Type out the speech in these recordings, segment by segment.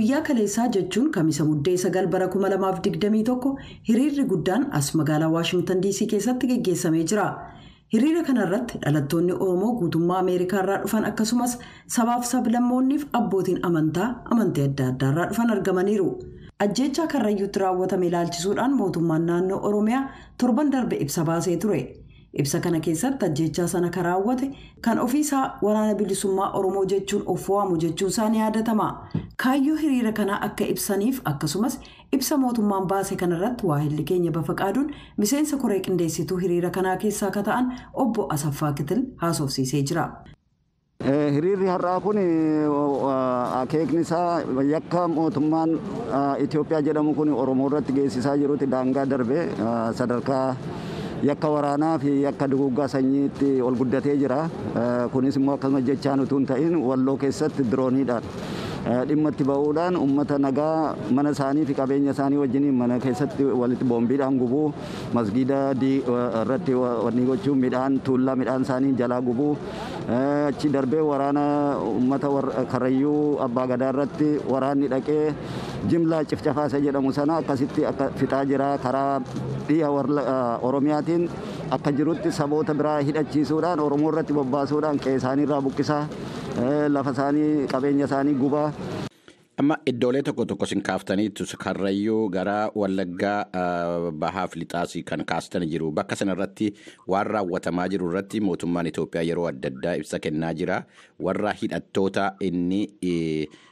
Guyyaa kaleessaa jechuun kamisa muddee 9 bara 2021 hiriirri guddaan as magaalaa Waashingtan DC keessatti geggeessamee jira. Hiriira kanarratti dhalattoonni Oromoo guutummaa Ameerikaa irraa dhufan akkasumas sabaaf sablammoonniif abbootiin amantii adda addaarraa dhufan argamaniiru. Ajjeechaa Karrayyuutti raawwatame ilaalchisuudhaan mootummaan naannoo Oromiyaa torban darbe ibsa baasee ture. Ibsa kana keessatti ajjeechaa sana kan raawwate kan ofiisaa waraana bilisummaa Oromoo jechuun of waamu jechuun isaa ni yaadatama. Kaayyoo hiriira kanaa akka ibsaniif akkasumas ibsa mootummaan baase kanarratti waahilli keenya Bafaqaaduun miseensa koree qindeessituu hiriira kanaa keessaa akka ta'an obbo Asaffaa Kitil haasofsiisee jira. Hiriirri har'aa kun akeekni isaa yakka mootummaan Itoophiyaa jedhamu kun Oromoo irratti geessisaa jirutti daangaa darbe sadarkaa yakka waraanaa fi yakka duguuggaa sanyiitti ol guddatee jira. Kunis immoo akkasuma jechaan utuu hin ta'in Walloo keessatti dirooniidhaan dhimma itti ba'uudhaan uummata nagaa mana isaanii fi qabeenya isaanii wajjin mana keessatti walitti boombiidhaan gubuu, masgiida irratti wanni gochuun midhaan tuullaa midhaan isaanii jalaa gubuu, achi darbee waraana uummata Karrayyuu Abbaa Gadaa irratti waraanni dhaqee jimlaa cifcafaasa jedhamu sana akkasitti akka fixaa jira. Karaa dhiha Oromiyaatiin akka jirutti saboota biraa hidhachiisuudhaan Oromoo irratti bobbaasuudhaan qe'ee isaanii irraa buqqisaa, lafa isaanii qabeenya isaanii gubaa. Amma iddoolee tokko sin kaaftaniitu Karrayyuu gara Wallaggaa bahaaf lixaasii kan kaastan jiru. Bakka sanarratti waan raawwatamaa jiru irratti mootummaan Itoophiyaa yeroo adda addaa ibsa kennaa jira. Warra hidhattoota inni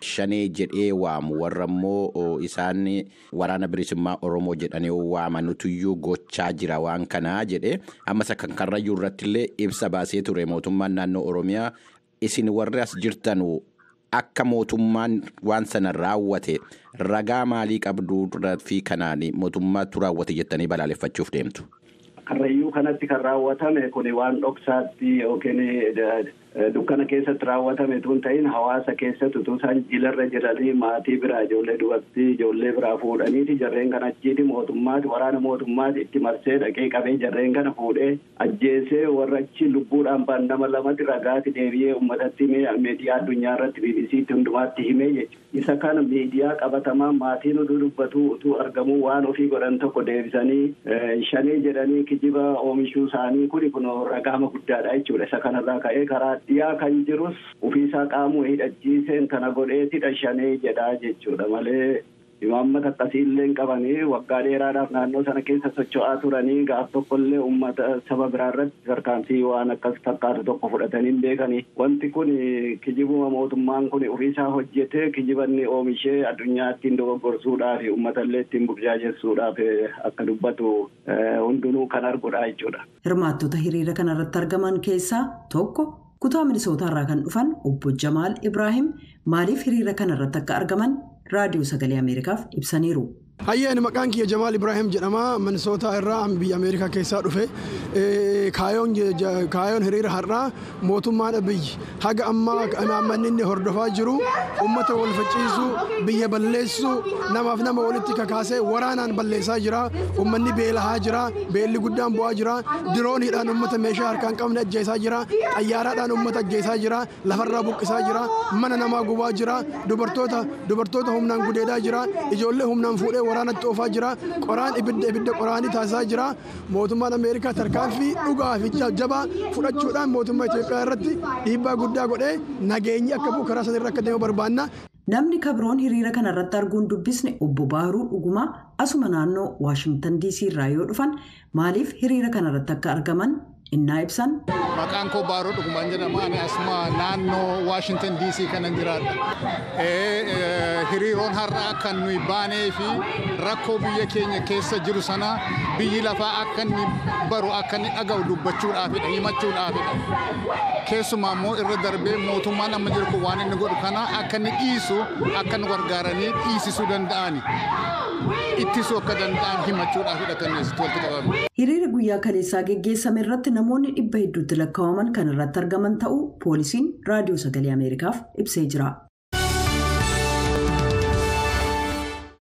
shanee jedhee waamu warra immoo isaan waraana bilisummaa Oromoo jedhanii waamanutuyyuu gochaa jira waan kanaa jedhee ammas kan Karrayyuu irratti illee ibsa baasee ture mootummaan naannoo Oromiyaa. Isin warri as jirtanu akka mootummaan waan sana raawwate ragaa maalii qabdu fi kanaan mootummaatu raawwate jettanii balaaleffachuuf deemtu? Karrayyuu kanatti kan raawwatame kun waan dhoksaatti yookiin dukkana keessatti raawwatame tun ta'in hawaasa keessatti utuu isaan jilarra jiranii maatii biraa ijoollee dubartii ijoollee biraa fuudhaniiti jarreen kana achiiti mootummaati waraana mootummaati itti marsee dhaqee qabee jarreen kana fuudhee ajjeesee warra achi lubbuudhaan baan nama lamatti ragaatti deebi'ee uummatatti miidiyaa addunyaa irratti BBC'tti hundumaatti himee jechuudha. Isa kana miidiyaa qabatamaa maatiin dubbatu utuu argamu waan ofii godhan tokko deebisanii shanee jedhanii kijiba oomishuu isaanii kun ragaama guddaadha jechuudha. Isa kanarraa ka'ee karaa dhiyaa kan jirus ofiisaa qaamuu hidhachiiseen kana godheetidha shanee jedhaa jechuudha malee imaammata akkasiillee hin qabanii waggaa dheeraadhaaf naannoo sana keessa socho'aa turanii gaaf tokkollee uummata saba biraa irratti tarkaanfii waan akkas fakkaatu tokko fudhatanii hin beekanii. Wanti kun kijibuma mootummaan kun ofiisaa hojjetee kijibanni oomishee addunyaa ittiin dogoggorsuudhaaf uummatallee ittiin burjaajessuudhaaf akka dubbatu hundinuu kan arguudha jechuudha. Hirmaattota hiriira kanarratti argaman keessaa tokko kutaa Minisootaarraa kan dhufan obbo Jamaal Ibraahim maaliif hiriira kanarratti akka argaman raadiyoo sagalee Ameerikaaf ibsaniiru. Hayyeen maqaan kiyya Jamaal Ibraahim jedhama. Minisootaa irraa biyya Ameerikaa keessaa dhufe. Kaayoon hiriira har'aa mootummaan biyyi haga ammaa imaammanni inni hordofaa jiru uummata wal facciisuu biyya balleessuu namaaf nama walitti kakaasee waraanaan balleessaa jira. Uummanni beelahaa jira. Beelli guddaan bu'aa jira. Dirooniidhaan uummata meeshaa harkaan qabne ajjeesaa jira. Xayyaaraadhaan uummata ajjeesaa jira. Lafarraa buqqisaa jira. Mana namaa gubaa jira. Dubartoota humnaan gudeedaa jira. Ijoollee humnaan fuudhee waraanatti oofaa jira. Qoraan ibidda qoraanii taasisaa jira. Mootummaan Ameerikaa tarkaanfii dhugaa fi jabaa fudhachuudhaan mootummaa Itoophiyaa irratti dhiibbaa guddaa godhee nageenyi akka bu'u karaa sanarra akka deemu barbaanna. Namni kabroon hiriira kanarratti arguun dubbisne obbo Baharuu Dhugumaa asuma naannoo Waashingtan DC irraa yoo dhufan maaliif hiriira kanarratti akka argaman innaa ibsan. Maqaan koo Baharuu Dhugumaa jedhama. Ani asuma naannoo Waashingtan DC kanan jiraadha. Hiriiroon har'aa kan nuyi baanee fi rakkoo biyya keenya keessa jiru sana biyyi lafaa akka inni baru akka inni dhaga'u dubbachuudhaafidha himachuudhaafidha. Keessumaa immoo irra darbee mootummaan amma jiru kun waan inni godhu kana akka inni dhiisu akka inni gargaaranii dhiisisuu danda'ani. Ittisuu akka danda'an himachuudhaafidha kan asitti walitti qabame. Hiriira guyyaa kaleessaa geggeessame irratti namoonni 100 hedduutti lakkaa'aman kan irratti argaman ta'uu poolisiin raadiyoo sagalee Ameerikaaf ibsee jira.